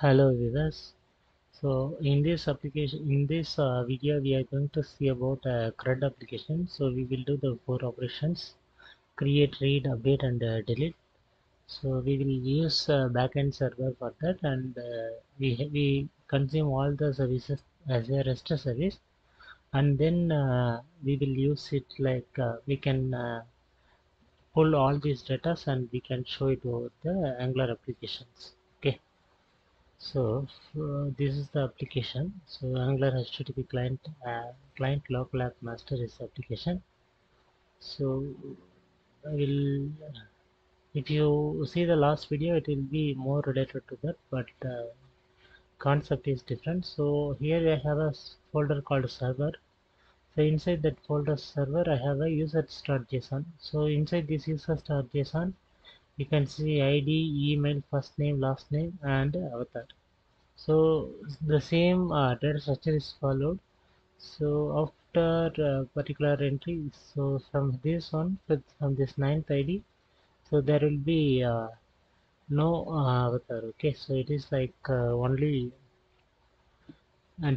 Hello viewers. So in this video, we are going to see about CRUD application. So we will do the four operations: create, read, update, and delete. So we will use backend server for that, and we consume all the services as a REST service, and then we will use it like we can pull all these data and we can show it over the Angular applications. Okay. So this is the application. So Angular HTTP client local app master is the application. So I will, if you see the last video, it will be more related to that, but concept is different. So here I have a folder called server. So inside that folder server, I have a user.json. So inside this user.json, you can see ID, email, first name, last name, and avatar. So the same data structure is followed. So after particular entry, so from this one, from this ninth ID, so there will be no avatar. Okay, so it is like only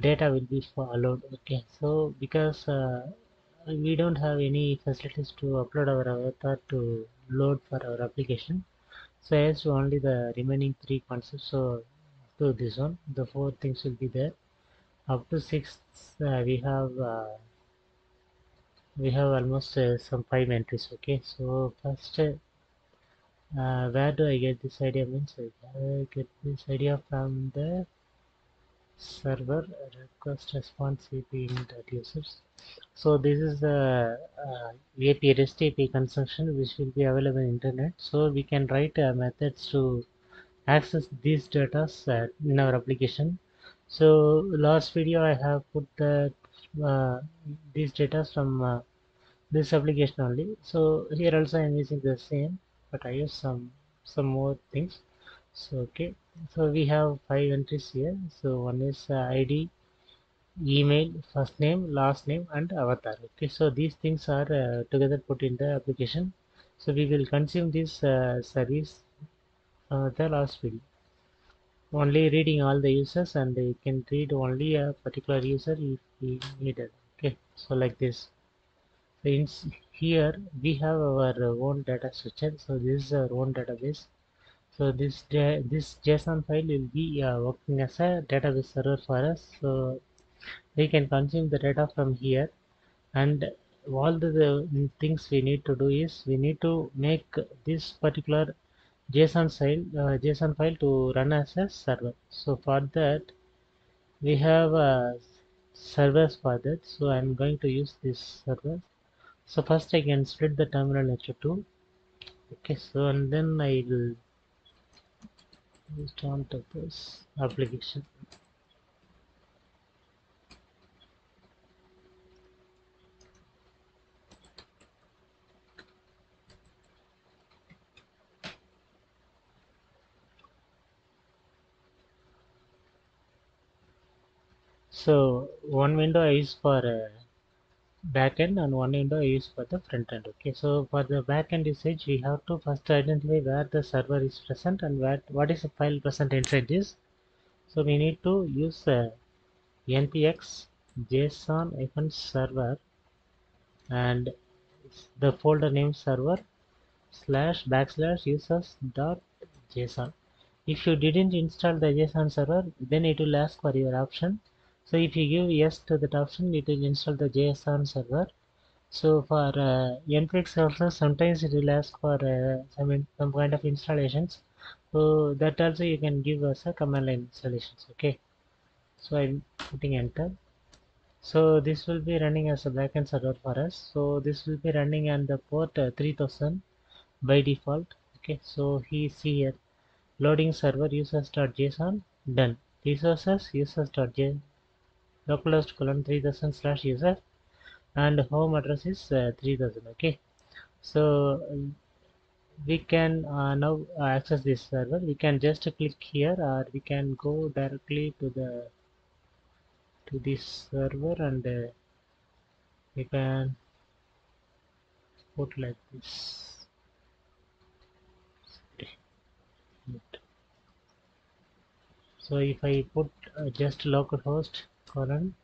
data will be followed. Okay, so because we don't have any facilities to upload our avatar to load for our application, so as to only the remaining three concepts. So to this one, the four things will be there. Up to six, we have almost some five entries. Okay, so first, where do I get this idea? Means I get this idea from the server request response API users. So this is the API REST API consumption which will be available on internet. So we can write methods to access these data in our application. So last video I have put the uh, these data from this application only. So here also I'm using the same, but I use some more things. So okay, so we have five entries here. So one is ID, email, first name, last name, and avatar. Okay, so these things are together put in the application. So we will consume this service the last video, only reading all the users, and you can read only a particular user if we needed. Okay, so like this. So in here we have our own data structure. So this is our own database. So this JSON file will be working as a database server for us. So we can consume the data from here, and all the things we need to do is we need to make this particular JSON file to run as a server. So for that we have servers for that. So I'm going to use this server. So first I can split the terminal into two. Okay, so and then I will start this application. So one window I use for backend and one window I use for the front end. Okay, so for the backend usage, we have to first identify where the server is present and what is the file present inside this. So we need to use npx json server and the folder name server // users dot json. If you didn't install the JSON server, then it will ask for your option. So if you give yes to that option, it will install the JSON server. So for npx also sometimes it will ask for some kind of installations. So that also you can give us a command line installations. Okay. So I'm putting enter. So this will be running as a backend server for us. So this will be running on the port 3000 by default. Okay. So he see here loading server users.json done. Resources users.json localhost colon 3000 / user and home address is 3000. Okay, so we can now access this server. We can just click here, or we can go directly to this server, and we can put like this. So if I put just localhost colon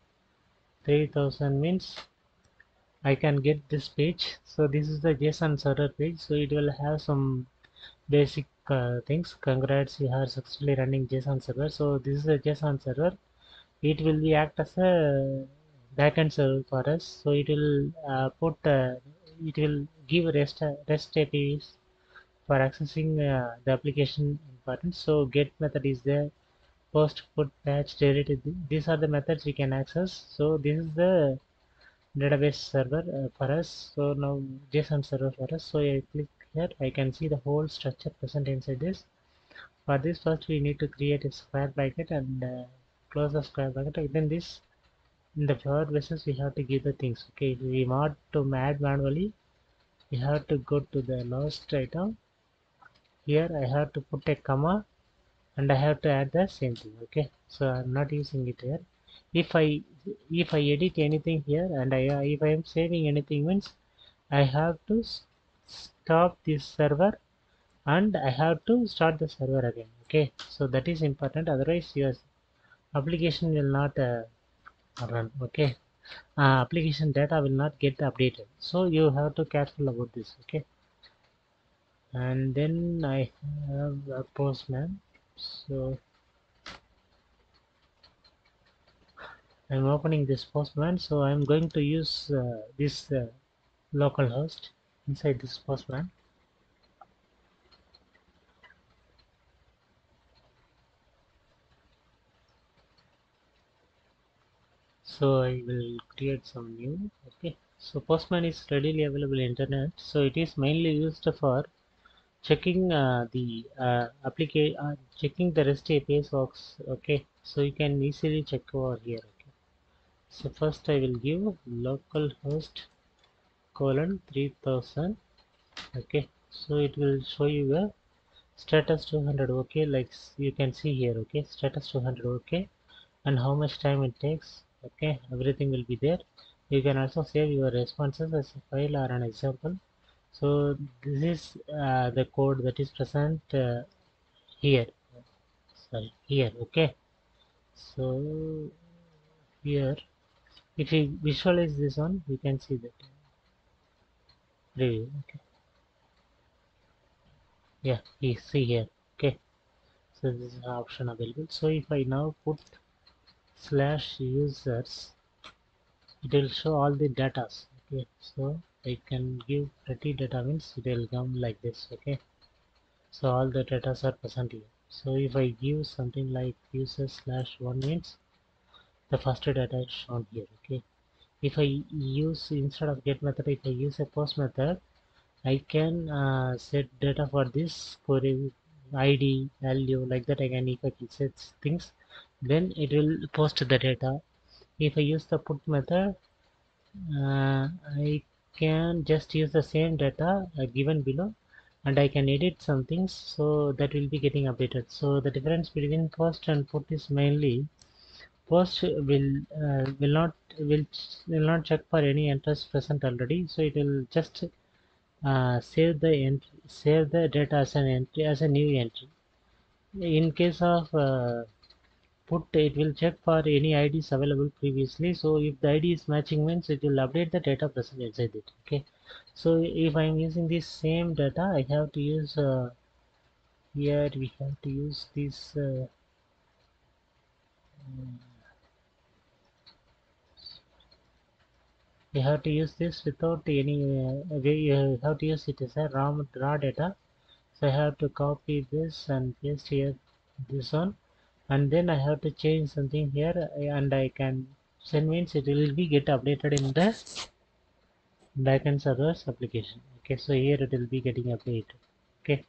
3000 means I can get this page. So this is the JSON server page. So it will have some basic things. Congrats, you are successfully running JSON server. So this is a JSON server. It will be act as a backend server for us. So it will it will give REST APIs for accessing the application important. So get method is there. Post, put, patch, delete. These are the methods we can access. So this is the database server for us. So now JSON server for us. So I click here, I can see the whole structure present inside this. For this, first we need to create a square bracket and close the square bracket. Then this in the forward basis we have to give the things. Okay, if we want to add manually, we have to go to the last item. Here I have to put a comma and I have to add the same thing. Okay, so I'm not using it here. If I edit anything here and if I am saving anything means I have to stop this server and I have to start the server again. Okay, so that is important, otherwise your application will not run. Okay, application data will not get updated, so you have to careful about this. Okay, and then I have a Postman. So I'm opening this Postman, so I'm going to use this localhost inside this Postman. So I will create some new. Okay, so Postman is readily available internet, so it is mainly used for checking checking the REST APIs works. Okay, so you can easily check over here. Okay, so first I will give localhost colon 3000. Okay, so it will show you a status 200. Okay, like you can see here. Okay, status 200. Okay, and how much time it takes. Okay, everything will be there. You can also save your responses as a file or an example. So this is the code that is present here. Sorry, here. Okay, so here if you visualize this one, you can see that preview. Okay, yeah, you see here. Okay, so this is an option available. So if I now put slash users, it will show all the data. Okay, so I can give pretty data means it will come like this. Okay, so all the data are present here. So if I give something like user slash one means the first data is shown here. Okay, if I use instead of get method, if I use a post method, I can set data for this query ID value like that. Again, if I can set things, then it will post the data. If I use the put method, I can just use the same data given below and I can edit some things, so that will be getting updated. So the difference between post and put is mainly post will not check for any entries present already, so it will just save the data as an entry, as a new entry. In case of put, it will check for any IDs available previously. So if the ID is matching means it will update the data present inside it. Okay, so if I'm using this same data, I have to use here we have to use this we have to use this without any we have to use it as a raw data. So I have to copy this and paste here this one, and then I have to change something here and I can send means it will be get updated in the backend servers application. Okay, so here it will be getting updated. Okay,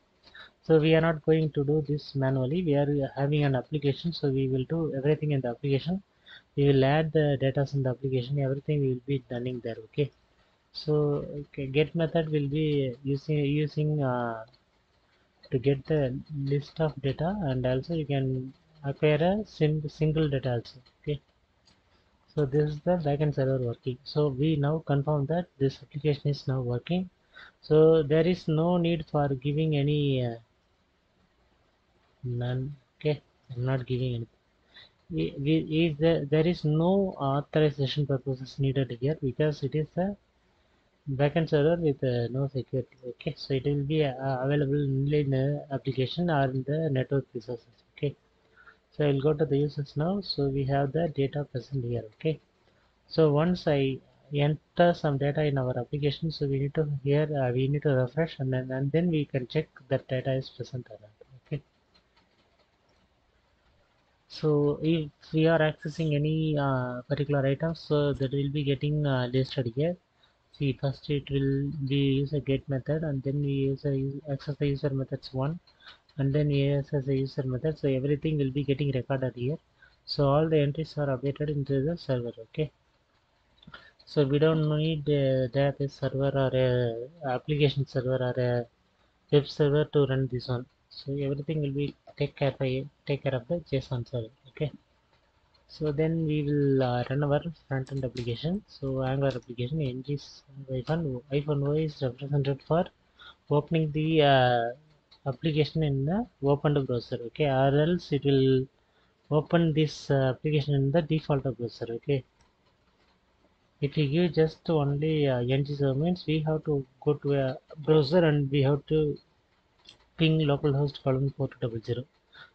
so we are not going to do this manually, we are having an application, so we will do everything in the application. We will add the data in the application, everything will be done in there. Okay, so okay, get method will be using to get the list of data, and also you can acquire a single data also. Okay, so this is the backend server working. So we now confirm that this application is now working. So there is no need for giving any none. Okay, I'm not giving anything. There is no authorization purposes needed here because it is a backend server with no security. Okay, so it will be available only in the application or in the network resources. Okay, so I'll go to the users now. So we have the data present here. Okay, so once I enter some data in our application, so we need to here we need to refresh and then we can check that data is present or not. Okay, so if we are accessing any particular items, so that will be getting listed here. See, first it will be use a get method, and then we use access the user methods one, and then we access the user method. So everything will be getting recorded here. So all the entries are updated into the server. Okay. So we don't need a database server or a application server or a web server to run this one. So everything will be take care of the JSON server. Okay. So then we will run our front-end application. So Angular application iPhone O is represented for opening the application in the opened browser. Okay, or else it will open this application in the default browser. Okay, if you give just only ng server means we have to go to a browser and we have to ping localhost colon 4200.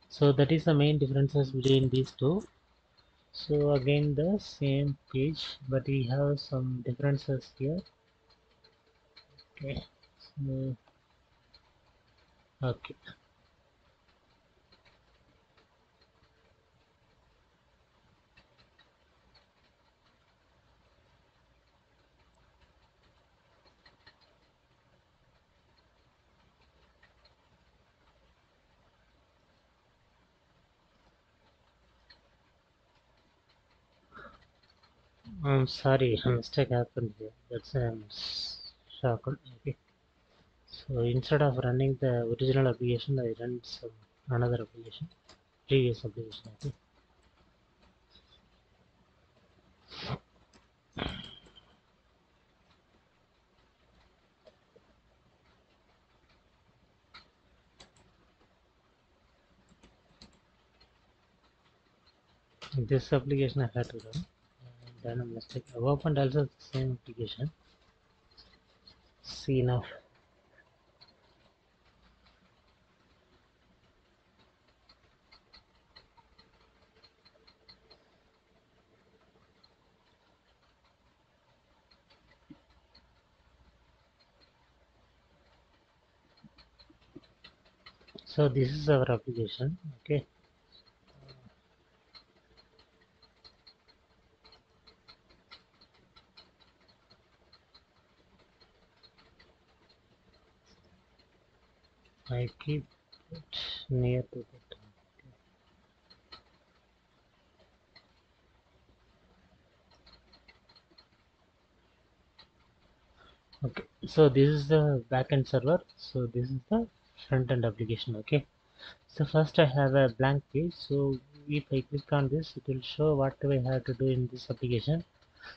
So that is the main differences between these two. So again the same page, but we have some differences here. Okay, so, okay. I'm sorry, a mistake happened here. That's shocked. Okay. So instead of running the original application, I run some another application, previous application. Okay. This application I had to run. Done a mistake. I opened also the same application. See now. So this is our application. Okay. I keep it near to that. Okay. So this is the backend server. So this is the front end application. Okay. So first I have a blank page. So if I click on this, it will show what do I have to do in this application.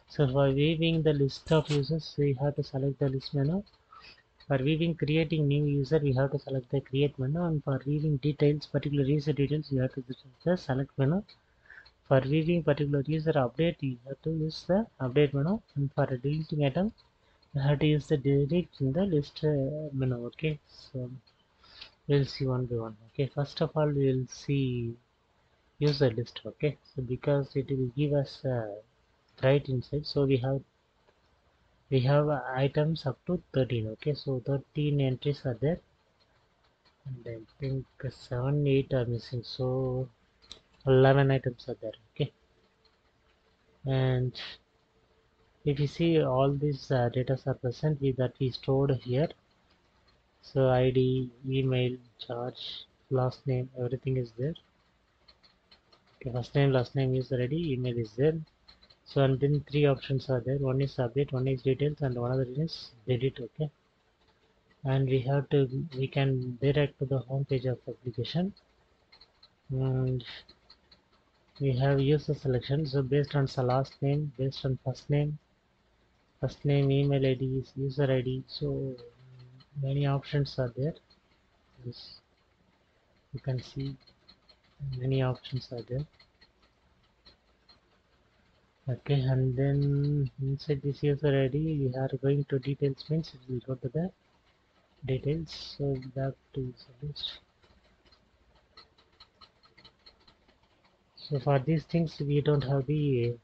So for viewing the list of users, we have to select the list menu. For viewing creating new user, we have to select the create menu, and for viewing details, particular user details, you have to use the select menu. For viewing particular user update, you have to use the update menu, and for deleting item, you have to use the delete in the list menu. Okay, so we'll see one by one. Okay, first of all, we'll see user list. Okay, so because it will give us right inside, so we have items up to 13. Okay, so 13 entries are there, and I think 7 8 are missing, so 11 items are there. Okay, and if you see all these data are present with that we stored here. So id, email, charge, last name, everything is there. Okay, first name, last name is ready, email is there. So and then three options are there. One is update, one is details, and one other is delete. Okay, and we can direct to the home page of the application, and we have user selection. So based on the last name, based on first name, email id, user id. So many options are there. This you can see. Many options are there. Okay, and then inside this user ID we are going to details, means we will go to the details. So back to user list. So for these things we don't have the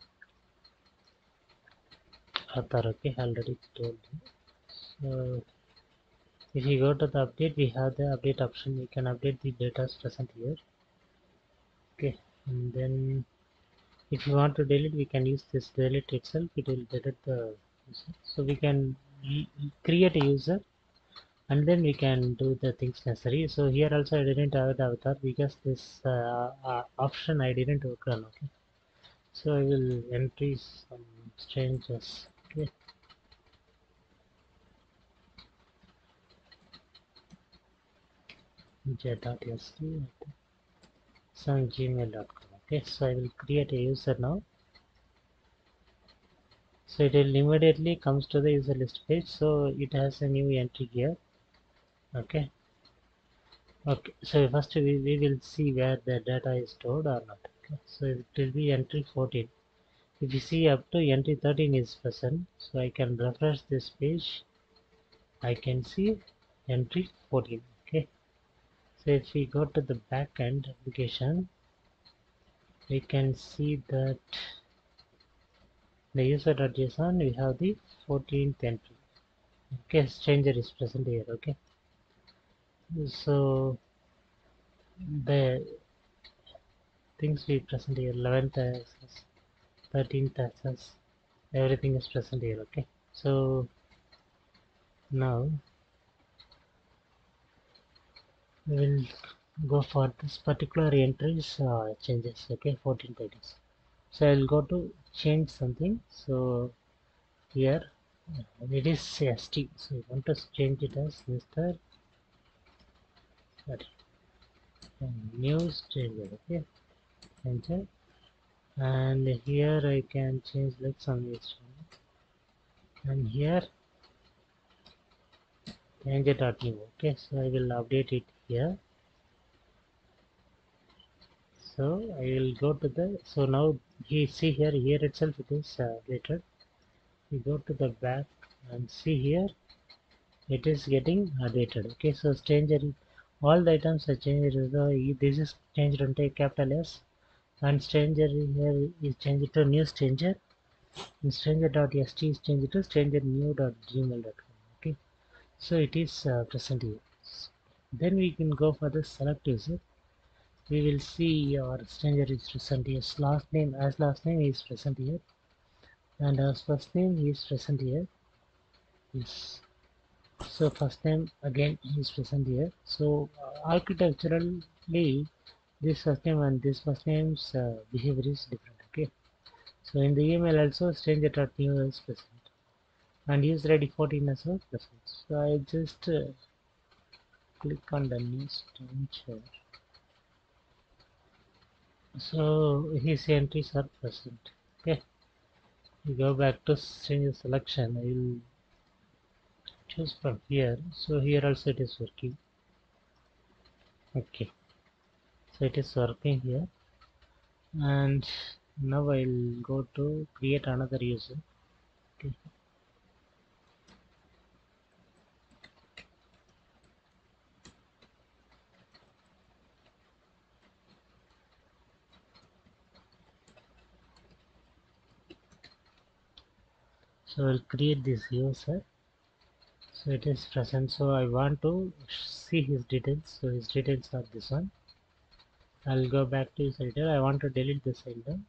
author. Okay, already told you. So if you go to the update, we have the update option. We can update the data present here. Okay, and then if you want to delete, we can use this delete itself. It will delete the user. So we can create a user and then we can do the things necessary. So here also I didn't have the avatar because this option I didn't work on. Okay, so I will entry some changes. Okay, j.sd some gmail.com. Okay, so I will create a user now. So it will immediately comes to the user list page. So it has a new entry here. Okay, okay, so first we will see where the data is stored or not. Okay, so it will be entry 14. If you see up to entry 13 is present, so I can refresh this page. I can see entry 14. Okay, so if we go to the backend application, we can see that the user.json we have the 14th entry. Okay, stranger is present here. Okay, so the things we present here, 11th access, 13th access, everything is present here. Okay, so now we will go for this particular entries changes. Okay, 14 pages. So I'll go to change something. So here it is st, so I want to change it as Mr. Sorry, news changer. Okay, enter, and here I can change like some news, and here change it at new. Okay, so I will update it here. So I will go to the, so now you see here itself it is updated. We go to the back and see here it is getting updated. Okay, so stranger, all the items are changed. This is changed into capital S, and stranger here is changed to new stranger, and stranger.st is changed to stranger new.gmail.com. Okay, so it is present here. Then we can go for the select user. We will see your stranger is present here. Last name is present here, and as first name is present here. Yes. So first name again is present here. So architecturally this first name and this first name's behavior is different. Okay, so in the email also stranger.new is present and user ID 14 as well present. So I just click on the new stranger. So his entries are present. Okay, we go back to stranger selection. I will choose from here. So here also it is working. Okay, so it is working here, and now I'll go to create another user. Okay, so I'll create this user. So it is present, so I want to see his details. So his details are this one. I'll go back to his editor. I want to delete this item.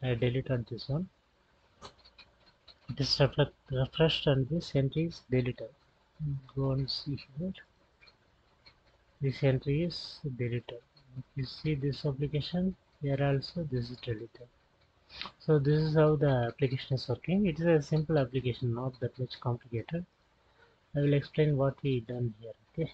I delete on this one. It is refreshed and this entry is deleted. Go and see here. This entry is deleted. If you see this application, here also this is deleted. So this is how the application is working. It is a simple application, not that much complicated. I will explain what we done here. Okay.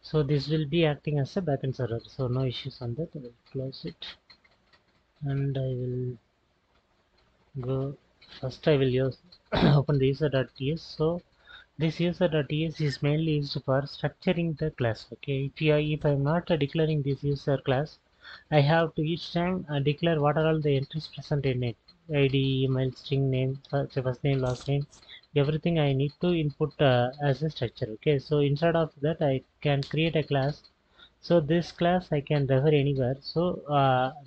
So this will be acting as a backend server. So no issues on that. I will close it and I will go. First I will use open the user.ts. So this user.ts is mainly used for structuring the class. Okay, if I'm not declaring this user class, I have to each time declare what are all the entries present in it: id, email, string name, first name, last name, everything I need to input as a structure. Okay, so instead of that I can create a class. So this class I can refer anywhere. So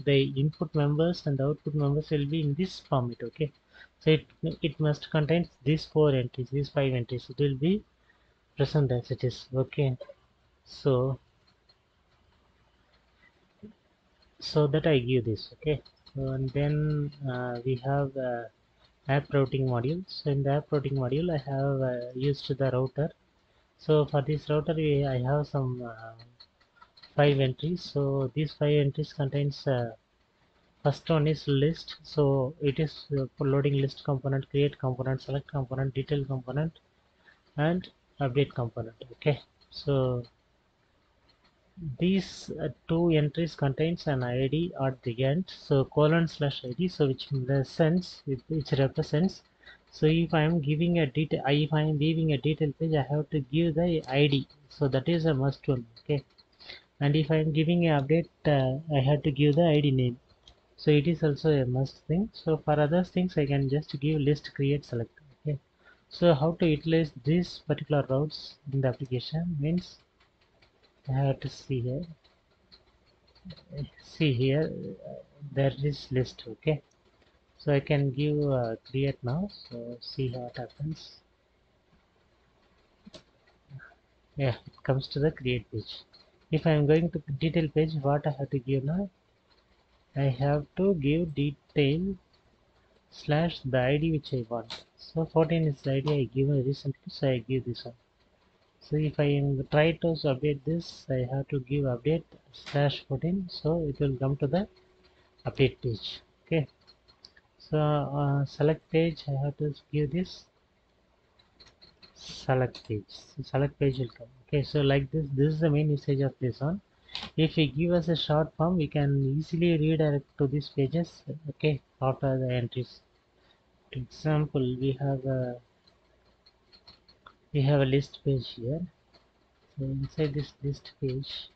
the input members and the output members will be in this format. Okay, so it must contain these four entries, these five entries. It will be present as it is. Okay, so that I give this. Okay, so and then we have app routing module. So in the app routing module I have used the router. So for this router I have some five entries. So these five entries contains first one is list. So it is for loading list component, create component, select component, detail component, and update component. Okay, so these two entries contains an id at the end, so colon slash id, so which represents. So if I am giving a detail, if I am leaving a detail page, I have to give the id, so that is a must one. Okay, and if I am giving a update, I have to give the id name, so it is also a must thing. So for other things I can just give list, create, select. Okay, so how to utilize these particular routes in the application means I have to see here. See here, there is list. Okay, so I can give create now. So see what happens. Yeah, it comes to the create page. If I am going to detail page, what I have to give now? I have to give detail slash the id which I want. So 14 is the id I given recently, so I give this one. So if I am try to update this, I have to give update slash 14, so it will come to the update page. Okay, so select page, I have to give this select page. So select page will come. Okay, so like this is the main usage of this one. If we give us a short form, we can easily redirect to these pages. Okay, after the entries. For example, we have a list page here. So inside this list page,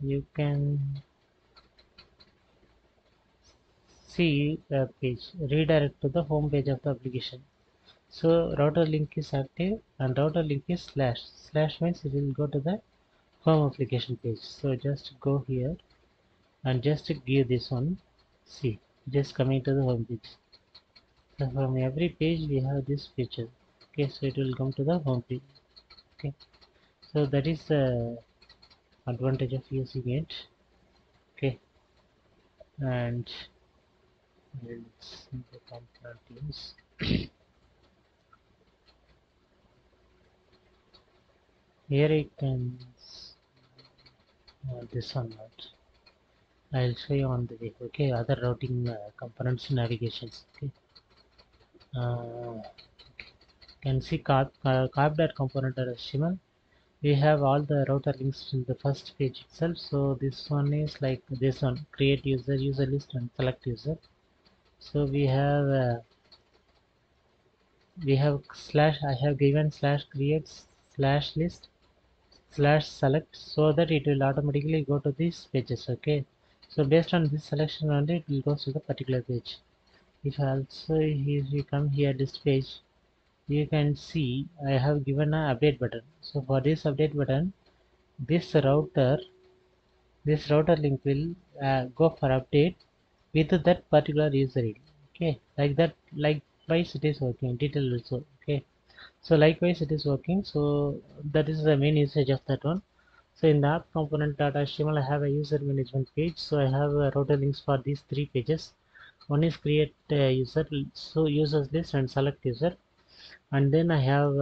you can see the page redirect to the home page of the application. So router link is active and router link is slash. Slash means it will go to the home application page. So just go here and just give this one. See, just coming to the home page. So from every page we have this feature. Okay, so it will come to the home page. Okay, so that is the advantage of using it. Okay, and let's see the component use. Here I can this one not. I'll show you on the way. Okay, other routing components navigations. Okay, can see carb.component.html. We have all the router links in the first page itself. So this one is like this one: create user, user list, and select user. So we have slash. I have given slash create slash list slash select, so that it will automatically go to these pages. Okay, so based on this selection only, it will go to the particular page. If also if you come here this page, you can see I have given an update button. So for this update button, this router link will go for update with that particular user ID. Okay, like that, likewise it is working. Detail also. Okay, so likewise it is working. So that is the main usage of that one. So in the app component.html, I have a user management page. So I have router links for these three pages. One is create user, so users list and select user, and then I have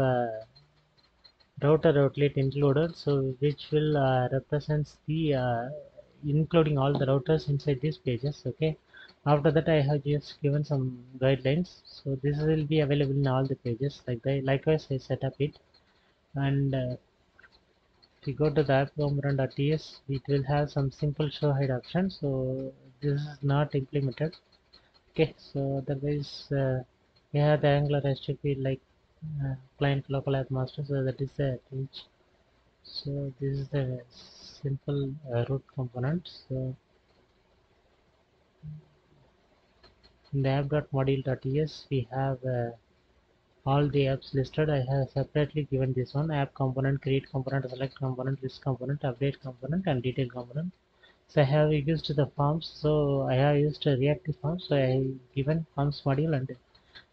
router outlet included, so which will represents the including all the routers inside these pages. Okay, after that I have just given some guidelines, so this will be available in all the pages. Like that, likewise I set up it, and if you go to the app component.ts, it will have some simple show hide option, so this is not implemented. Okay, so otherwise we have the Angular HTTP like client local app master, so that is the page. So this is the simple root component. So in the app.module.ts we have all the apps listed. I have separately given this one: app component, create component, select component, list component, update component, and detail component. So I have used the forms. So I have used a reactive forms. So I have given forms module and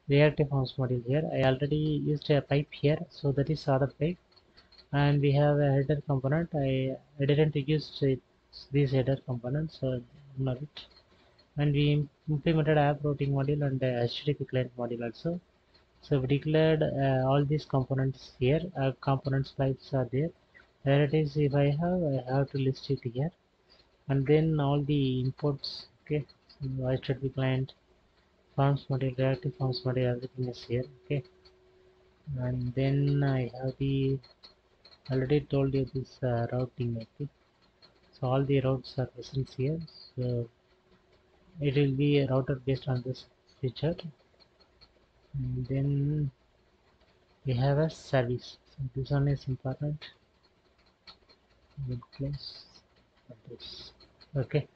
reactive forms module here. I already used a pipe here, so that is other pipe. And we have a header component. I didn't use this header component, so ignore it. And we implemented app routing module and HTTP client module also. So we declared all these components here. Components pipes are there. Where it is, if I have to list it here. And then all the imports. Okay, so HTTP client, forms module, reactive forms module, everything is here. Okay, and then I have the already told you this routing. Okay, so all the routes are present here. So it will be a router based on this feature. And then we have a service. So this one is important. Good place for this. Okay.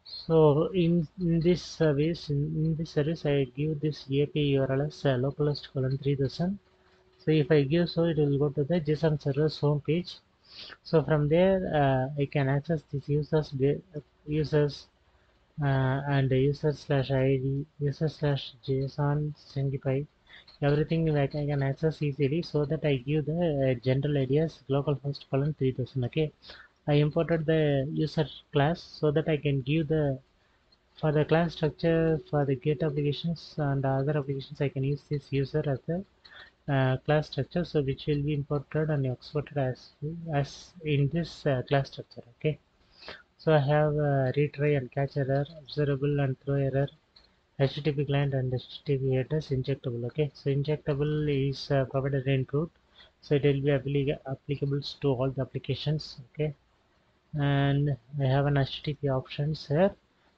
So in this service, I give this API URL as localhost colon 3000. So if I give so, it will go to the JSON server's home page. So from there, I can access this users and user slash ID, user slash JSON stringify, everything like I can access easily, so that I give the general ID as localhost colon 3000. Okay, I imported the user class so that I can give the for the class structure for the get applications and other applications. I can use this user as the class structure, so which will be imported and exported as in this class structure. Okay, so I have retry and catch error, observable and throw error, HTTP client and HTTP address injectable. Okay, so injectable is provided in root, so it will be applicable to all the applications. Okay, and I have an HTTP options here.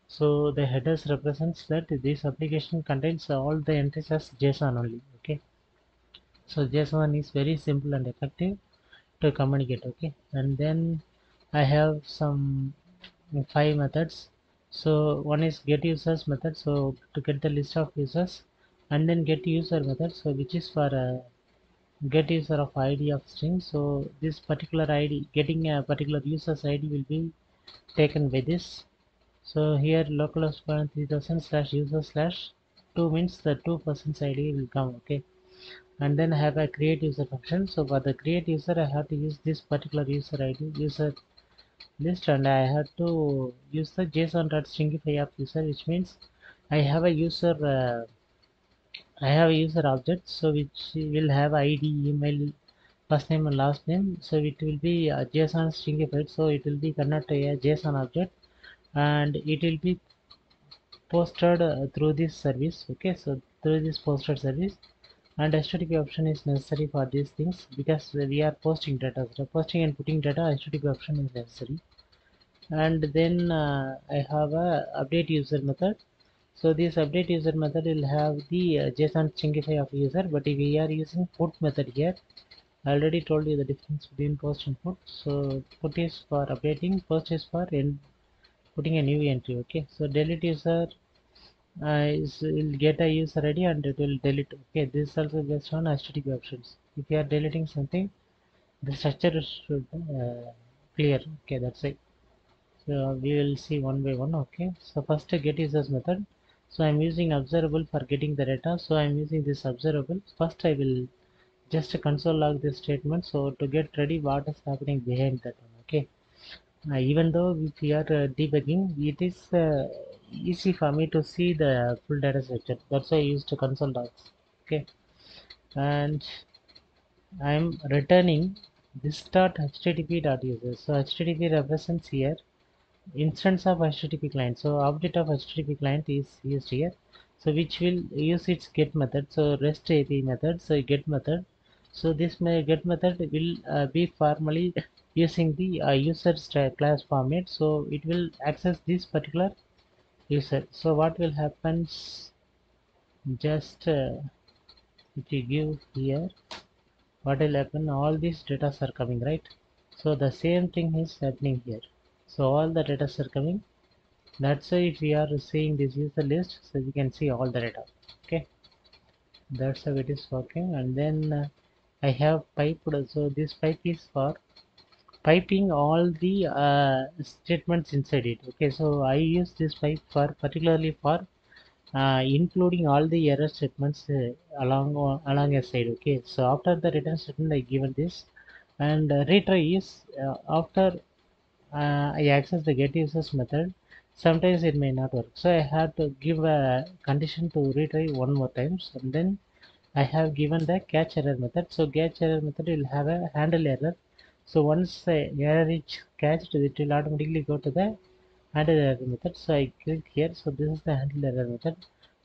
So the headers represents that this application contains all the entries as JSON only. Okay, so JSON is very simple and effective to communicate. Okay, and then I have some 5 methods. So one is get users method, so to get the list of users, and then get user method, so which is for get user of ID of string. So this particular ID, getting a particular user's ID will be taken by this. So here localhost 3000 slash user slash 2 means the 2 person's ID will come. Okay, and then I have a create user function. So for the create user, I have to use this particular user ID user list, and I have to use the JSON.stringify of user, which means I have a user object, so which will have ID, email, first name and last name. So it will be JSON stringified, so it will be converted to a JSON object, and it will be posted through this service. Okay, so through this posted service, and HTTP option is necessary for these things because we are posting data. So posting and putting data, HTTP option is necessary. And then I have a update user method. So this update user method will have the JSON stringify of user, but if we are using put method here, I already told you the difference between post and put. So put is for updating, post is for putting a new entry. Okay, so delete user will get a user ID and it will delete. Okay, this is also based on HTTP options. If you are deleting something, the structure should clear. Okay, that's it. So we will see one by one. Okay, so first get users method. So I'm using observable for getting the data, so I'm using this observable. First I will just console log this statement, so to get ready what is happening behind that one. Okay, even though if we are debugging, it is easy for me to see the full data structure, that's why I used console logs. Okay, and I'm returning this dot http dot user. So http represents here instance of HTTP client. So object of HTTP client is used here. So which will use its get method. So REST API method. So get method. So this get method will be formally using the user class format. So it will access this particular user. So what will happen? Just if you give here, what will happen? All these data are coming, right? So the same thing is happening here. So all the data are coming. That's why if we are seeing this user list, so we can see all the data. Okay, that's how it is working. And then I have piped. So this pipe is for piping all the statements inside it. Okay, so I use this pipe for particularly for including all the error statements along a side. Okay, so after the return statement I given this, and retry is after I access the get users method. Sometimes it may not work, so I have to give a condition to retry one more times, and then I have given the catch error method. So catch error method will have a handle error. So once the error is catched, it will automatically go to the handle error method. So I click here. So this is the handle error method.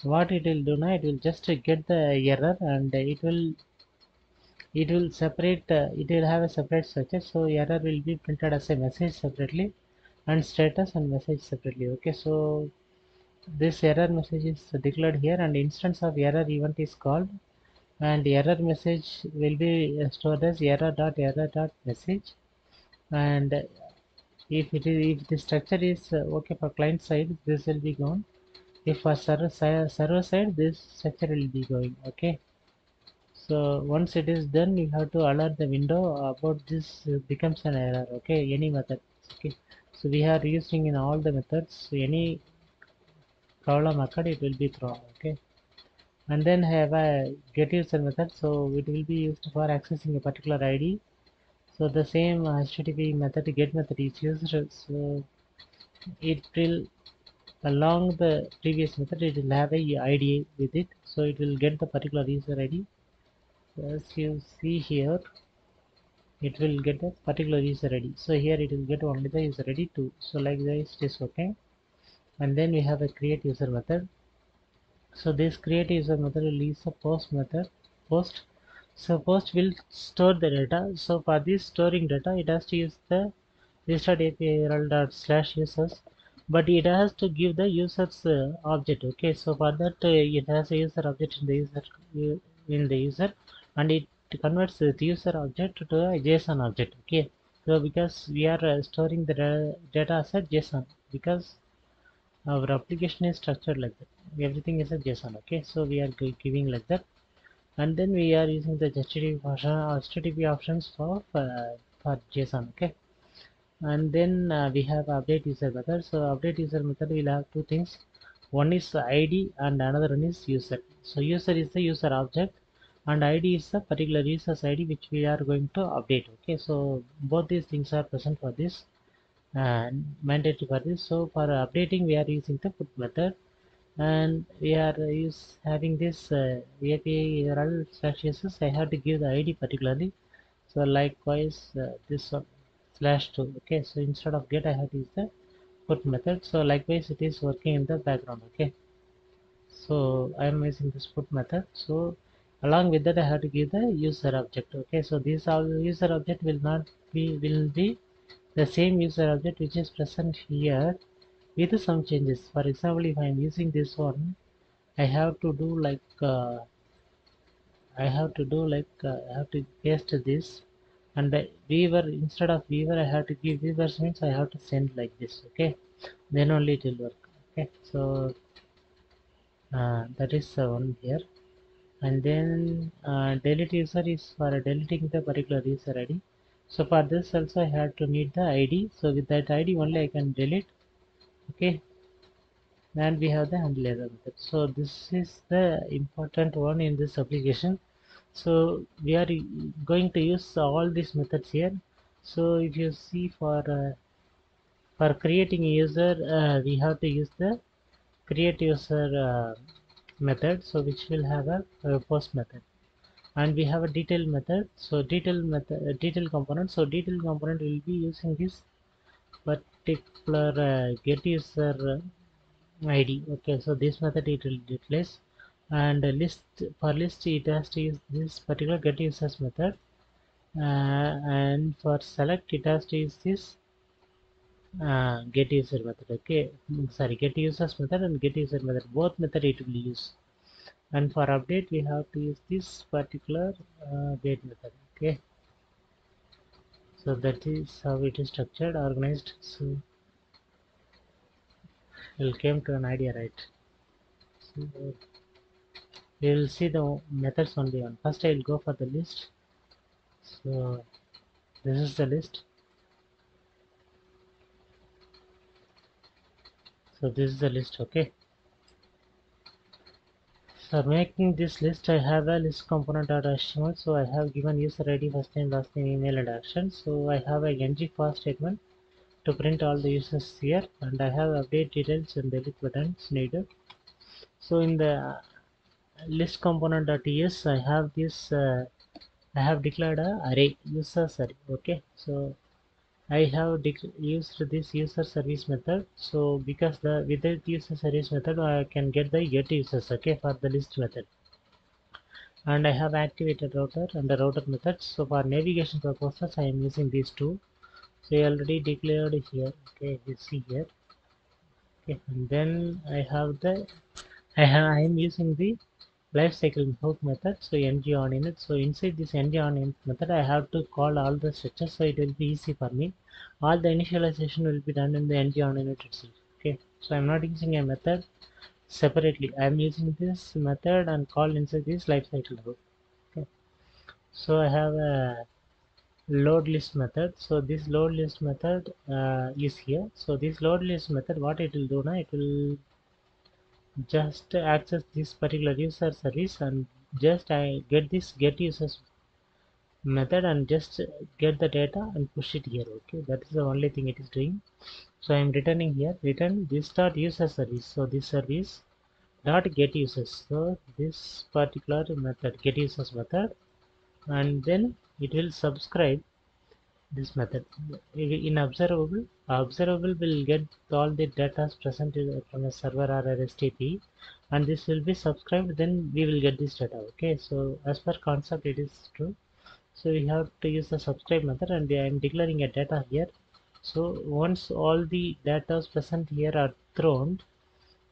What it will do now, it will just get the error, and it will separate. It will have a separate structure. So error will be printed as a message separately, and status and message separately. Okay, so this error message is declared here, and instance of error event is called, and error message will be stored as error.error.message. And if the structure is okay for client side, this will be gone. If for server side, this structure will be going. Okay, so once it is done, you have to alert the window about this becomes an error. Okay, any method. Okay, so we are using in all the methods. So any problem occurred, it will be thrown. Okay, and then have a get user method. So it will be used for accessing a particular ID. So the same HTTP method get method is used. So it will along the previous method, it will have a ID with it. So it will get the particular user ID. As you see here, it will get a particular user ID. So here it will get only the user ID too. So like this it is okay. And then we have a create user method. So this create user method will use a post method. Post. So post will store the data. So for this storing data, it has to use the restart API URL users, but it has to give the users object. Okay, so for that it has a user object in the user, and it converts the user object to a JSON object. Okay, so because we are storing the data as a JSON, because our application is structured like that, everything is a JSON. Okay, so we are giving like that, and then we are using the HTTP options for JSON. Okay, and then we have update user method. So update user method will have two things. One is ID and another one is user. So user is the user object, and ID is the particular user's ID which we are going to update. Okay, so both these things are present for this and mandatory for this. So for updating we are using the put method, and we are having this API URL slash users. I have to give the ID particularly. So likewise this one /2. Okay, so instead of get I have to use the put method. So likewise it is working in the background. Okay, so I am using this put method. So along with that I have to give the user object. Okay, so this user object will be the same user object which is present here with some changes. For example, if I am using this one, I have to do like I have to paste this, and the viewer, instead of viewer I have to give viewers, means I have to send like this. Okay, then only it will work. Okay, so that is one here. And then delete user is for deleting the particular user ID. So for this also I have to need the ID. So with that ID only I can delete. Okay, and we have the handle error method. So this is the important one in this application. So we are going to use all these methods here. So if you see for creating a user, we have to use the create user method, so which will have a post method, and we have a detail method. So detail component. So detail component will be using this particular get user ID. Okay, so this method it will replace, and list it has to use this particular get users method, and for select it has to use this get user method. Okay, sorry, get users method and get user method, both method it will use. and for update we have to use this particular get method. Okay, so that is how it is structured, organized. So we'll came to an idea, right? So we'll see the methods only one. First I'll go for the list. So this is the list. So this is the list. Okay, for making this list I have a list component.html. So I have given user ID, first name, last name, email and action. So I have a ng for statement to print all the users here, and I have update details and delete buttons needed. So in the list component.ts I have this I have declared a array users array. Okay, so I have used this user service method. So because the with the user service method I can get the get users, okay, for the list method, and I have activated router and the router methods. So for navigation purposes I am using these two. So I already declared here. Okay, you see here. Okay, and then I am using the lifecycle hook method. So ng on init. So inside this ng on init method I have to call all the structures, so it will be easy for me. All the initialization will be done in the ng on init itself. Okay, so I'm not using a method separately. I'm using this method and call inside this lifecycle hook. Okay, so I have a load list method. So this load list method is here. So this load list method, what it will do now, it will just access this particular user service and just I get this get users method and just get the data and push it here. Okay, that is the only thing it is doing. So I am returning here, return this dot user service. So this service dot get users. So this particular method get users method, and then it will subscribe this method in observable will get all the data present from a server or a REST API, and this will be subscribed, then we will get this data. Okay, so as per concept it is true. So we have to use the subscribe method, and I am declaring a data here. So once all the data present here are thrown,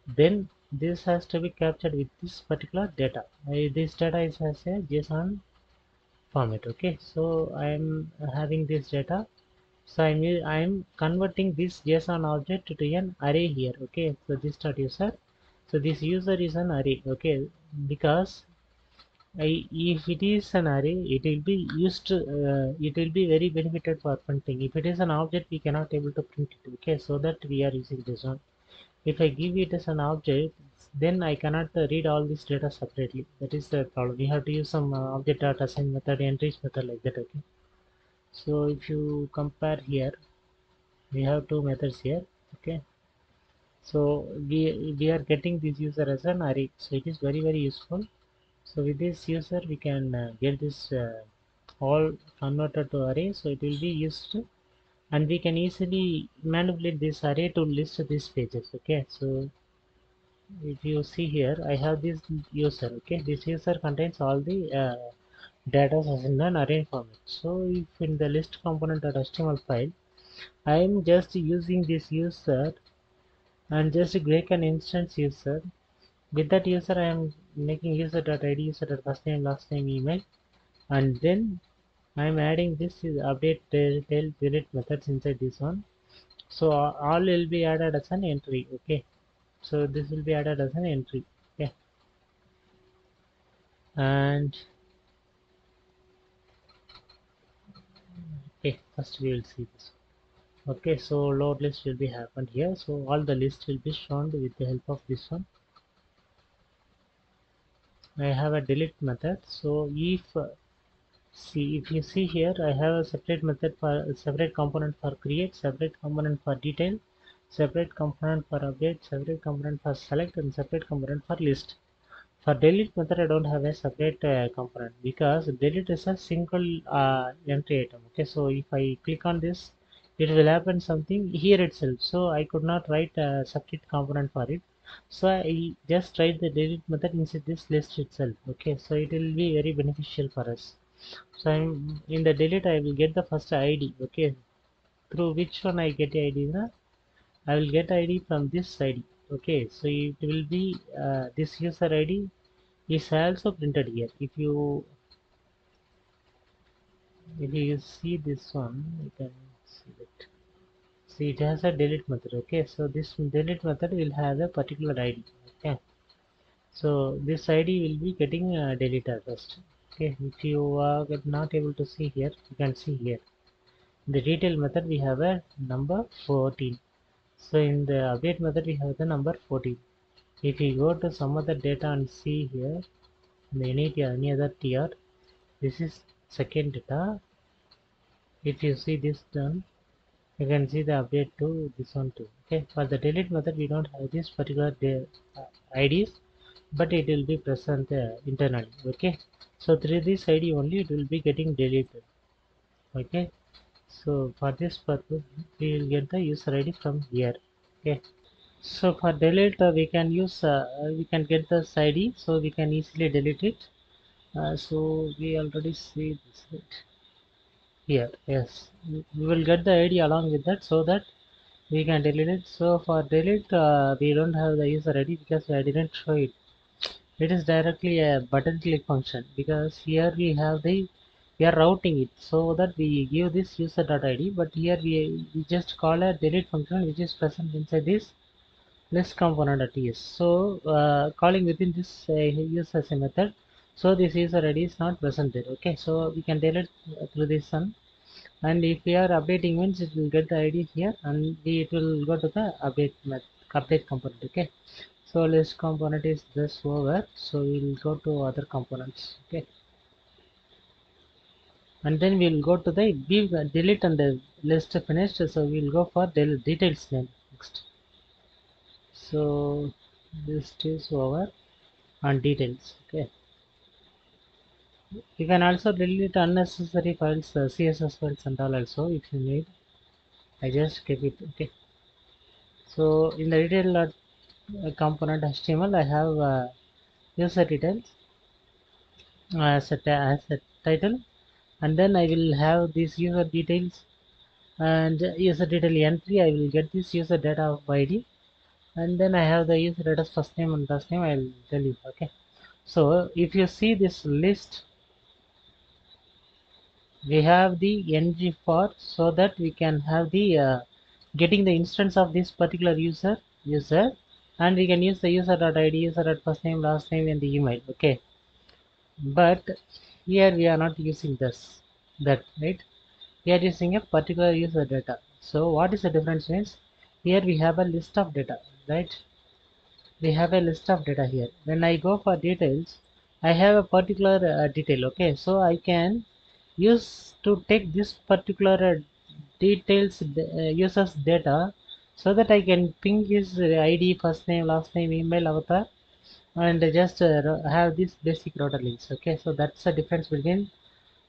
then this has to be captured with this particular data. This data is as a JSON format. Okay, so I am having this data. So I'm converting this JSON object to an array here. Okay, so this dot user. So this user is an array. Okay, because if it is an array, it will be used. It will be very benefited for printing. If it is an object, we cannot able to print it. Okay, so that we are using this one. If I give it as an object, then I cannot read all this data separately. That is the problem. We have to use some object data assign method, entries method like that. Okay. So if you compare here, we have two methods here. Okay, so we are getting this user as an array, so it is very useful. So with this user we can get this all converted to array, so it will be used, and we can easily manipulate this array to list these pages. Okay, so if you see here I have this user. Okay, this user contains all the data as in an array format. So if in the list component.html file I am just using this user and just make an instance user. With that user I am making user.id, user.first name, last name, email, and then I am adding this is update delete methods inside this one. So all will be added as an entry. Okay, so this will be added as an entry. Okay, and okay, first we will see this. Okay, so load list will be happened here, so all the list will be shown with the help of this one. I have a delete method. So if see, if you see here, I have a separate method for a separate component for create, separate component for detail, separate component for update, separate component for select, and separate component for list. For delete method, I don't have a separate component because delete is a single entry item. Okay, so if I click on this, it will happen something here itself. So I could not write a separate component for it. So I just write the delete method inside this list itself. Okay, so it will be very beneficial for us. So I'm in the delete. I will get the first ID. Okay, through which one I get the ID? Na? I will get ID from this ID. Okay, so it will be this user ID is also printed here. If you see this one, you can see it. See, it has a delete method. Okay, so this delete method will have a particular ID. Okay, so this ID will be getting deleted first. Okay, if you are not able to see here, you can see here in the detail method we have a number 14. So in the update method we have the number 14. If you go to some other data and see here in any other tier, this is second data. If you see this done, you can see the update to this one too. Okay, for the delete method we don't have this particular IDs, but it will be present internally. Okay, so through this ID only it will be getting deleted. Okay, so for this purpose we will get the user ID from here. Okay, so for delete we can get this ID, so we can easily delete it. So we already see this right here. Yes, we will get the ID along with that, so that we can delete it. So for delete we don't have the user ID because I didn't show it. It is directly a button click function, because here we are routing it so that we give this user.id, but here we just call a delete function which is present inside this list component.ts. So calling within this use as a method, so this user ID is not present there. Okay, so we can delete through this one, and if we are updating means it will get the ID here, and it will go to the update component. Okay, so list component is this over, so we'll go to other components. Okay, and then we'll go to the delete and the list finished, so we'll go for details name next. So this is over on details. Okay, you can also delete unnecessary files, CSS files and all also if you need. I just keep it. Okay, so in the detail component HTML I have user details as a title, and then I will have this user details and user detail entry. I will get this user data of ID, and then I have the user data first name and last name. I will tell you. Okay, so if you see this list, we have the ng for, so that we can have the getting the instance of this particular user, and we can use the user.id, user.first name, last name, and the email. Okay, but here we are not using that, right? We are using a particular user data. So what is the difference means, here we have a list of data, right? We have a list of data here. When I go for details, I have a particular detail. Okay, so I can use to take this particular details users data, so that I can ping his ID, first name, last name, email, avatar, and just have these basic router links. Okay, so that's the difference between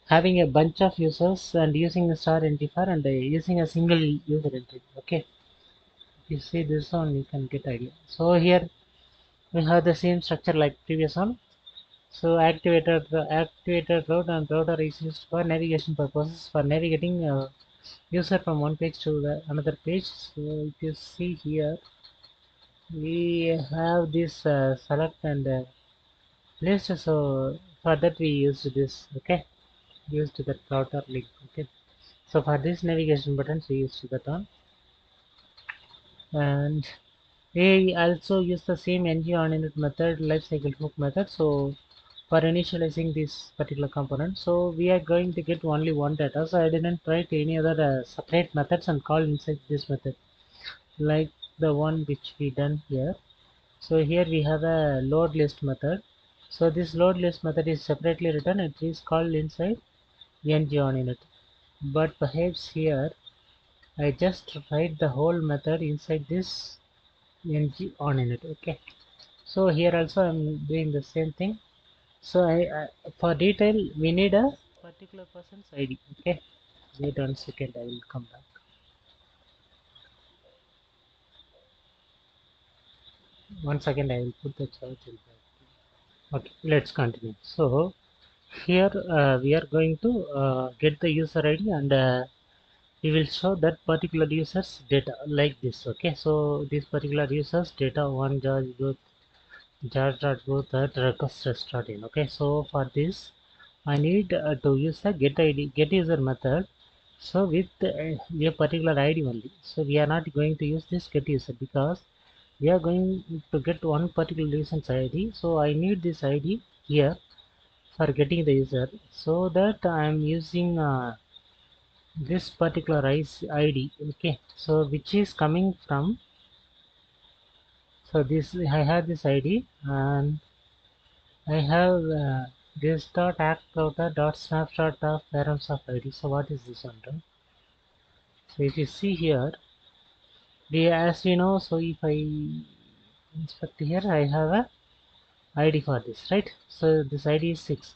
having a bunch of users and using a star identifier and using a single user entry. Okay, if you see this one you can get idea. So here we have the same structure like previous one. So activated route and router is used for navigation purposes, for navigating user from one page to the another page. So if you see here, we have this select and list. So for that we used this. Okay, used that router link. Okay, so for this navigation buttons we used that one, and we also use the same ng on init method, lifecycle hook method. So for initializing this particular component, so we are going to get only one data, so I didn't write any other separate methods and call inside this method like the one which we done here. So here we have a load list method. So this load list method is separately written, it is called inside ng on init, but perhaps here I just write the whole method inside this ng on init. Okay, so here also I'm doing the same thing. So for detail we need a particular person's ID. Okay, wait 1 second, I will come back. 1 second, I will put the chart in back. Okay, let's continue. So here we are going to get the user ID, and we will show that particular user's data like this. Okay, so this particular user's data 1 George jar.go that request start in. Okay, so for this I need to use the get id get user method. So with a particular id only, so we are not going to use this get user because we are going to get one particular user's id. So I need this id here for getting the user, so that I am using this particular id. Okay, so which is coming from, so this I have this id and I have this dot act router dot snapshot of params of id. So what is this one, right? So if you see here, we as we know, so if I inspect here, I have a id for this, right? So this id is 6.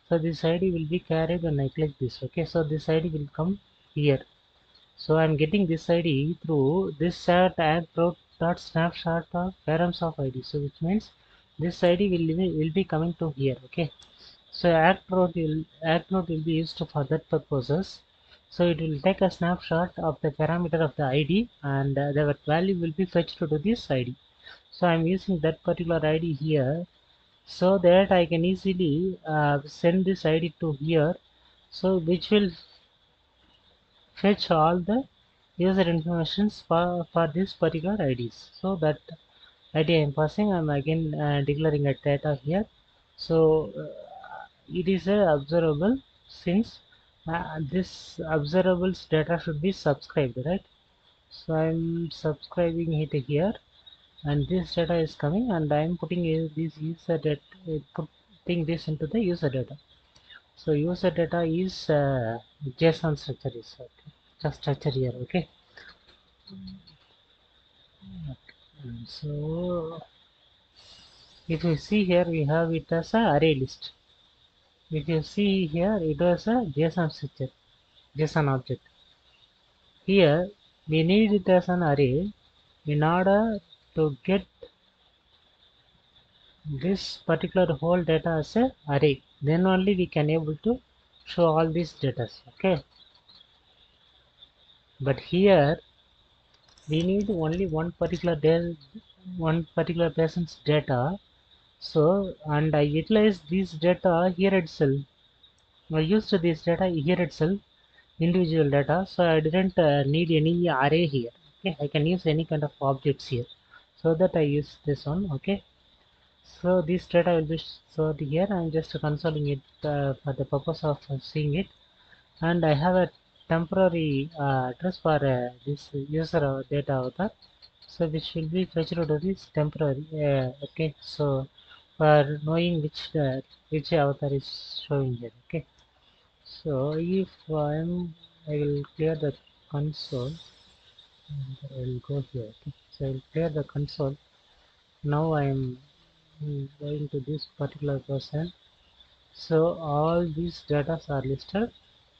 So this id will be carried when I click this. Okay, so this id will come here. So I'm getting this id through this set add dot snapshot of params of id. So which means this id will be coming to here. Okay, so act node will be used for that purposes. So it will take a snapshot of the parameter of the id, and the value will be fetched to this id. So I'm using that particular id here, so that I can easily send this id to here, so which will fetch all the user informations for this particular IDs. So that ID I am passing, I am again declaring a data here. So it is a observable, since this observables data should be subscribed, right? So I am subscribing it here, and this data is coming, and I am putting this user data, putting this into the user data. So user data is JSON structure is okay. Just structure here. Okay. So if you see here, we have it as a array list. If you see here, it was a JSON structure, JSON object. Here we need it as an array in order to get this particular whole data as a array. Then only we can able to show all these data. Okay. But here we need only one particular person's data. So, and I utilize this data here itself. I used this data here itself, individual data. So I didn't need any array here. Okay, I can use any kind of objects here. So that I use this one. Okay. So this data will be stored here. I'm just consoling it for the purpose of seeing it. And I have a temporary address for this user data avatar, so which will be fetched to this temporary. Okay, so for knowing which avatar is showing here. Okay, so if I will clear the console, and I will go here. Okay, so I will clear the console. Now I am going to this particular person. So all these data are listed,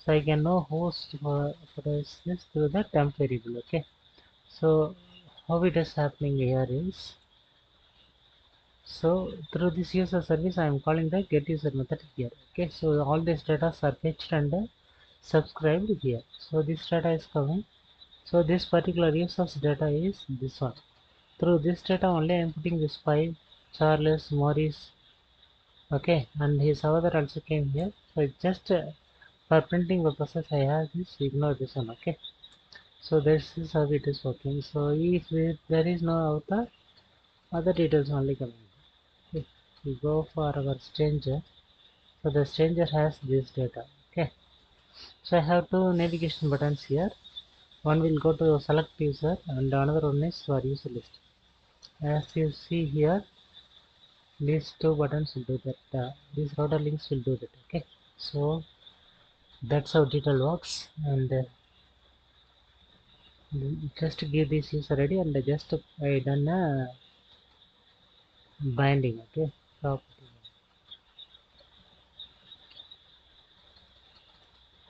so I can know host for this through the temp variable. Okay, so how it is happening here is, so through this user service I am calling the get user method here. Okay, so all these data are fetched and subscribed here. So this data is coming, so this particular user's data is this one. Through this data only I am putting this 5 Charles Morris. Okay, and his avatar also came here. So it's just for printing purposes I have this, ignore this one. Okay, so this is how it is working. So if there is no avatar, other details only coming. Okay, we go for our stranger. So the stranger has this data. Okay, so I have two navigation buttons here. One will go to select user and another one is for user list. As you see here, these two buttons will do that. These router links will do that. Okay, so that's how detail works. And just to give this user ID, and just I done a binding. Okay, property.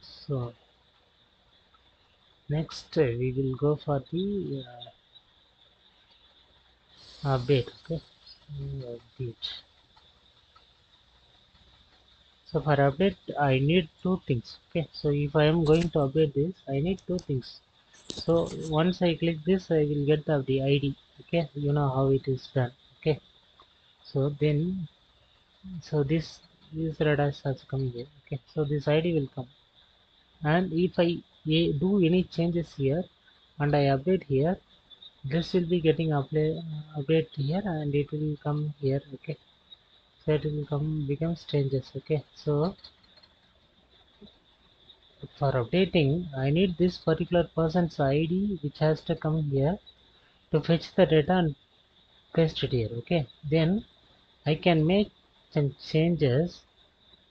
So next we will go for the update. Okay, update. So for update I need two things. Okay, so if I am going to update this, I need two things. So once I click this, I will get the ID. Okay, you know how it is done. Okay, So then, so this user data is also coming here. Okay, so this ID will come, and if I do any changes here and I update here, this will be getting update here, and it will come here. Okay, so it will become changes. Okay, so for updating, I need this particular person's ID, which has to come here to fetch the data and paste it here. Okay, then I can make some changes,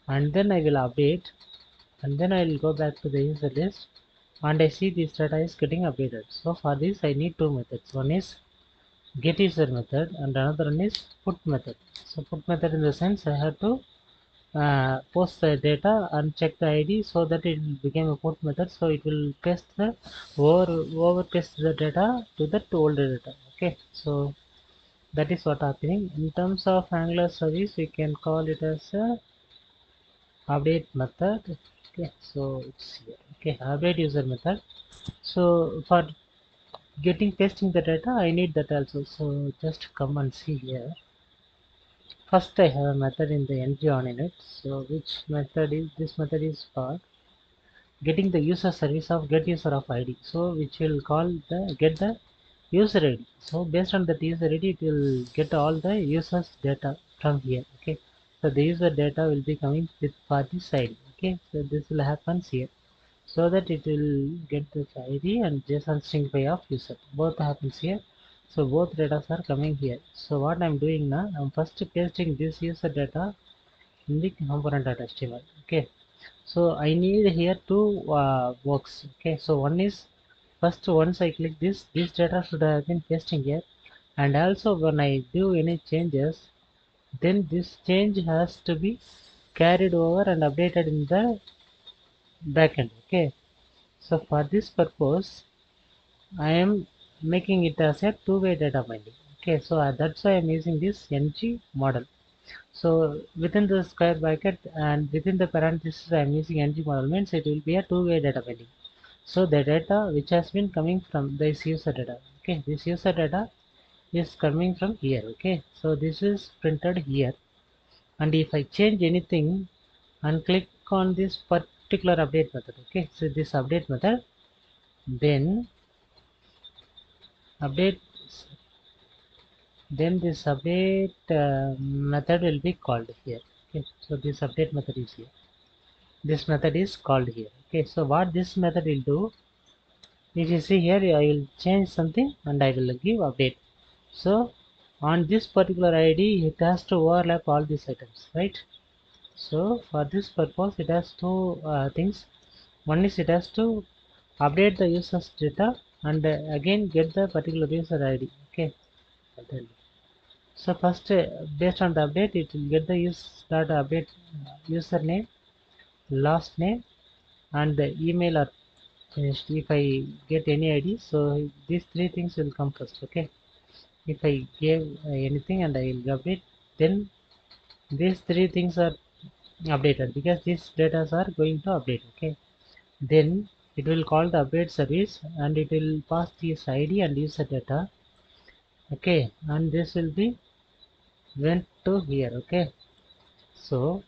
and then I will update, and then I will go back to the user list, and I see this data is getting updated. So for this I need two methods. One is get user method and another one is put method. So put method in the sense I have to post the data and check the ID, so that it will become a put method, so it will paste the over paste the data to the older data. Okay, so that is what happening. In terms of Angular service, we can call it as a update method. Okay, so it's here. Okay, update user method. So for getting pasting the data, I need that also. So just come and see here. First I have a method in the ng on in it. So which method is this? Method is for getting the user service of get user of id, so which will call the get the user id. So based on that user id, it will get all the users data from here. Okay, so the user data will be coming with for this id. Okay, so this will happen here, so that it will get this id and json string pay of user, both happens here. So both data are coming here. So what I'm doing now, I'm first pasting this user data in the component.html. Okay, so I need here two works. Okay, so one is first, once I click this data should have been pasting here, and also when I do any changes, then this change has to be carried over and updated in the backend. Okay, so for this purpose I am making it as a two-way data binding. Okay, so that's why I'm using this ng model. So within the square bracket and within the parenthesis I am using ng model, means it will be a two-way data binding. So the data which has been coming from this user data, okay, this user data is coming from here. Okay, so this is printed here, and if I change anything and click on this particular update method, okay, so this update method, then update, then this update method will be called here. Okay, so this update method is here, this method is called here. Okay, so what this method will do, if you see here, I will change something and I will give update. So on this particular ID, it has to overlap all these items, right? So for this purpose, it has two things. One is it has to update the user's data and again get the particular user ID. Okay. So first, based on the update, it will get the data update username, last name, and the email are finished. If I get any ID, so these three things will come first. Okay. If I gave anything and I will update, then these three things are updated because these data are going to update. Okay, then it will call the update service and it will pass this id and user data. Okay, and this will be went to here. Okay, so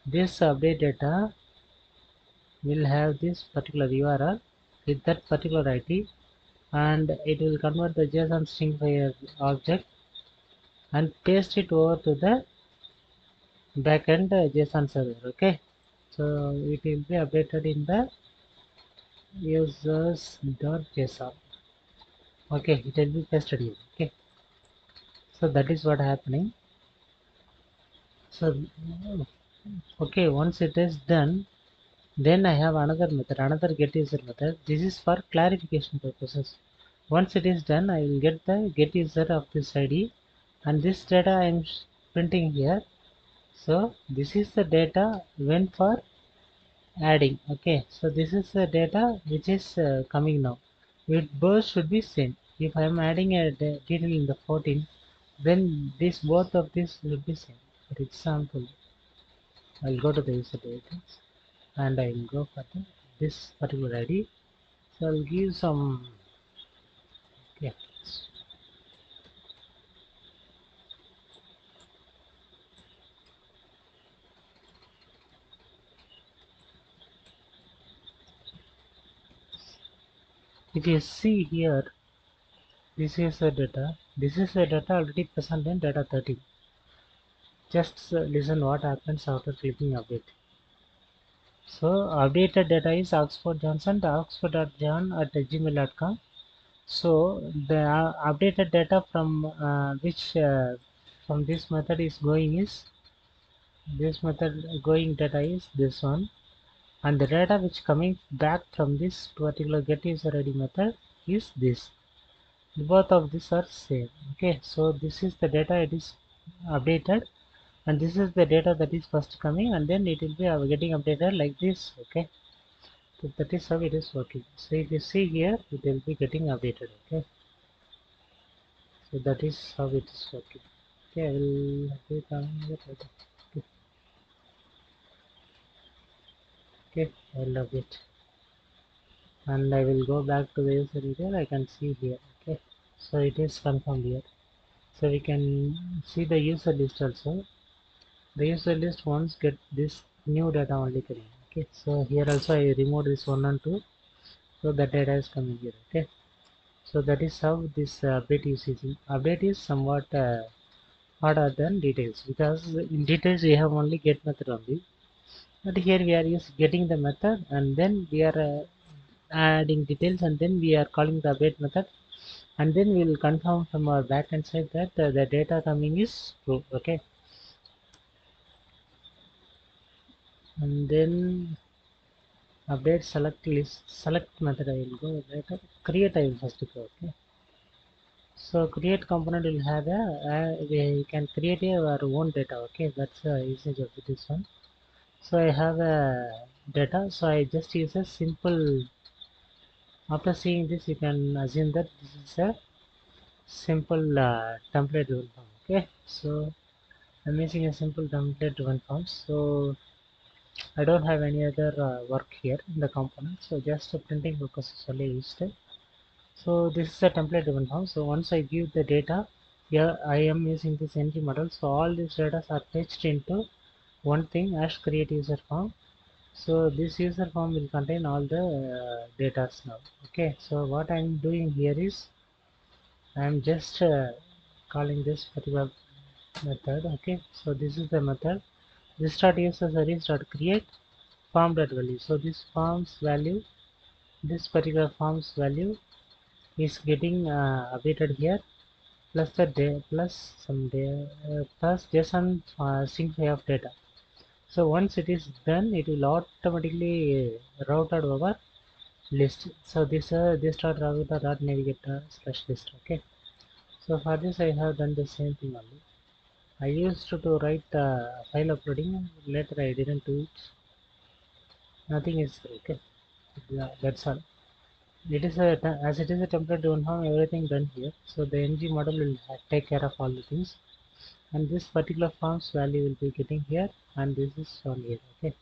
this update data will have this particular url with that particular id, and it will convert the json string file object and paste it over to the backend json server. Okay, so it will be updated in the users.json. Okay, it will be pasted here. Okay, so that is what happening. So okay, once it is done, then I have another method, another get user method. This is for clarification purposes. Once it is done, I will get the get user of this id, and this data I am printing here. So this is the data when for adding. Okay, so this is the data which is coming now. With both should be same. If I am adding a detail in the 14, then this both of this will be same. For example, I'll go to the user data and I will go for this particular ID. So I'll give some, yeah, If you see here, this is the data. This is the data already present in data 30. Just listen what happens after clicking update. So updated data is Oxford Johnson, the oxford.john at gmail.com. So the updated data from which from this method is going is this method going data is this one, and the data which coming back from this particular get user ID method is this. Both of these are same. Okay, so this is the data it is updated, and this is the data that is first coming, and then it will be getting updated like this. Okay, so that is how it is working. So if you see here, it will be getting updated. Okay, so that is how it is working. Okay, I will update on the data. Okay, okay, I will update, and I will go back to the user detail. I can see here. Okay, so it is confirmed here. So we can see the user list also. The user list once get this new data only coming. Okay, so here also I remove this 1 and 2, so the data is coming here. Okay, so that is how this update is using. Update is somewhat harder than details, because in details we have only get method only, but here we are just getting the method and then we are adding details, and then we are calling the update method, and then we will confirm from our backend side that the data coming is true. Okay, and then update select list select method I will go later. Create I will first go. Okay, so create component will have a we can create our own data. Okay, that's the usage of this one. So I have a data, so I just use a simple. After seeing this, you can assume that this is a simple template driven form. Okay, so I'm using a simple template driven form, so I don't have any other work here in the component, so just a printing purpose is only used. So this is a template driven form. So once I give the data, here I am using this NG model, so all these data are fetched into one thing as create user form. So this user form will contain all the data now. Okay, so what I'm doing here is I'm just calling this particular method. Okay, so this is the method. This dot user dot create form dot value. So this form's value, this particular form's value is getting updated here, plus the day plus some day plus JSON string file of data. So once it is done, it will automatically routed over list. So this dot router dot navigator slash list. Okay, so for this I have done the same thing only. I used to write file uploading, later I didn't do it. Nothing is okay. Yeah, that's all. It is a as it is a template driven form, everything done here. So the ng model will take care of all the things, and this particular form's value will be getting here, and this is on here. Okay,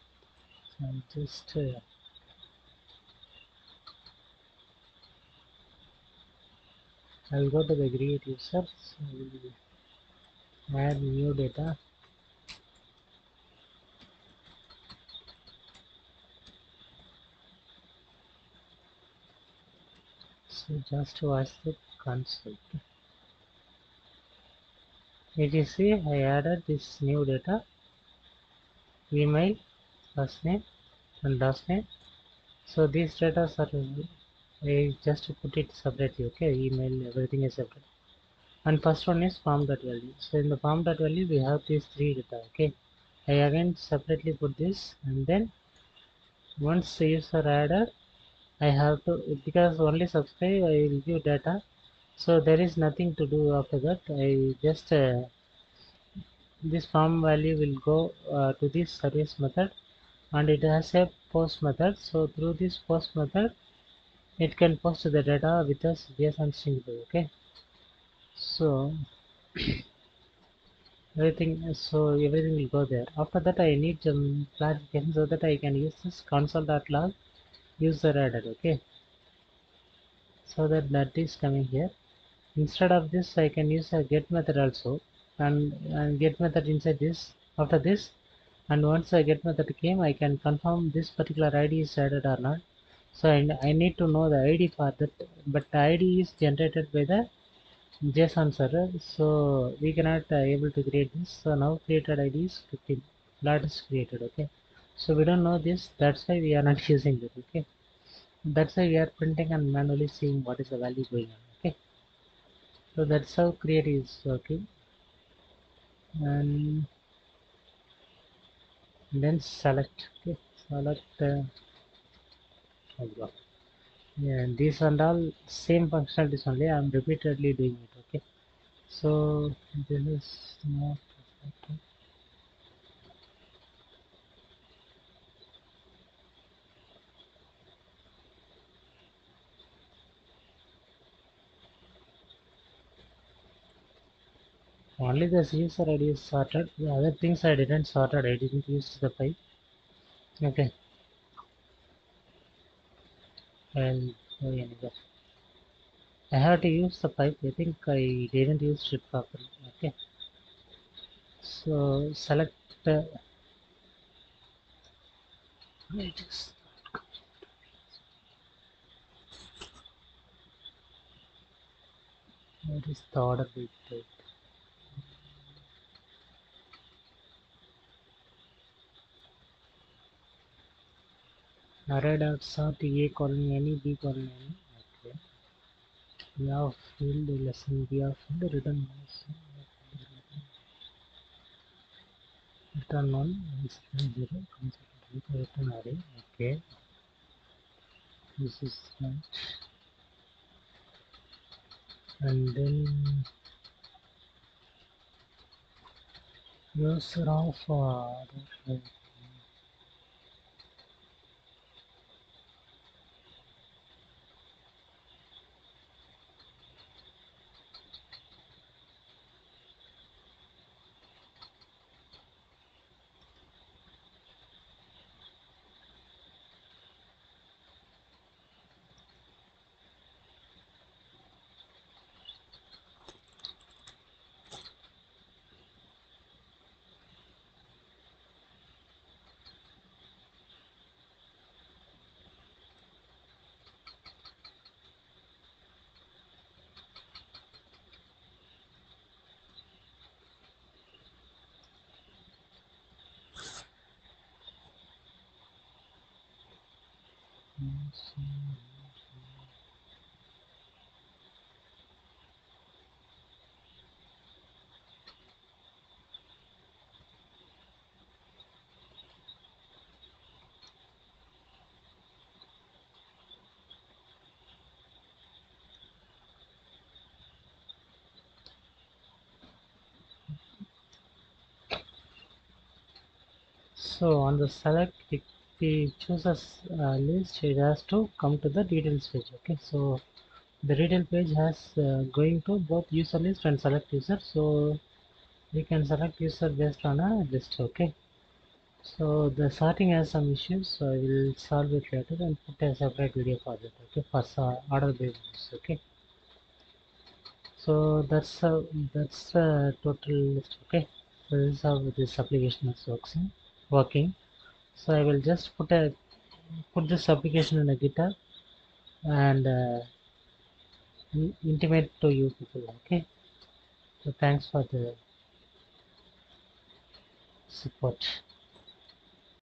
so I'm just I'll go to the create user. So we'll add new data. So just watch the console. If you see, I added this new data, email, first name, and last name. So these data are I just put it separately. Okay, email, everything is separate. And first one is form dot value. So in the form dot value we have these three data. Okay, I again separately put this, and then once the user added, I have to, because only subscribe I will give data, so there is nothing to do after that. I just this form value will go to this service method, and it has a post method. So through this post method it can post the data with a JSON string. Okay, so everything will go there. After that I need some clarification so that I can use this console.log user added. Okay, so that is coming here. Instead of this I can use a get method also, and get method inside this after this, and once I get method came I can confirm this particular ID is added or not. So I need to know the ID for that, but the ID is generated by the JSON server, so we cannot able to create this. So now created ID is 15. Lot is created. Okay. So we don't know this. That's why we are not using it. Okay. That's why we are printing and manually seeing what is the value going on. Okay. So that's how create is working. And then select. Okay. Select. Yeah, these and all same functionalities only. I'm repeatedly doing it. Okay. So this is not perfect. Only this user ID is sorted. The other things I didn't sorted. I didn't use the pipe. Okay. And anyway, I have to use the pipe. I think I didn't use it properly. Okay. So select wait, where is the order with it? Array dot sort A colony any B colony any. Okay. We have filled the lesson. We have filled written return one is 0 return array. Okay. This is right. And then user of so on the select if we choose a list, it has to come to the details page. Okay, so the detail page has going to both user list and select user, so we can select user based on a list. Okay, so the sorting has some issues, so I will solve it later and put a separate video for that. Okay, for order basis. Okay, so that's the total list. Okay, so this is how this application is working. So I will just put this application in a GitHub and intimate to you people. Okay, so thanks for the support.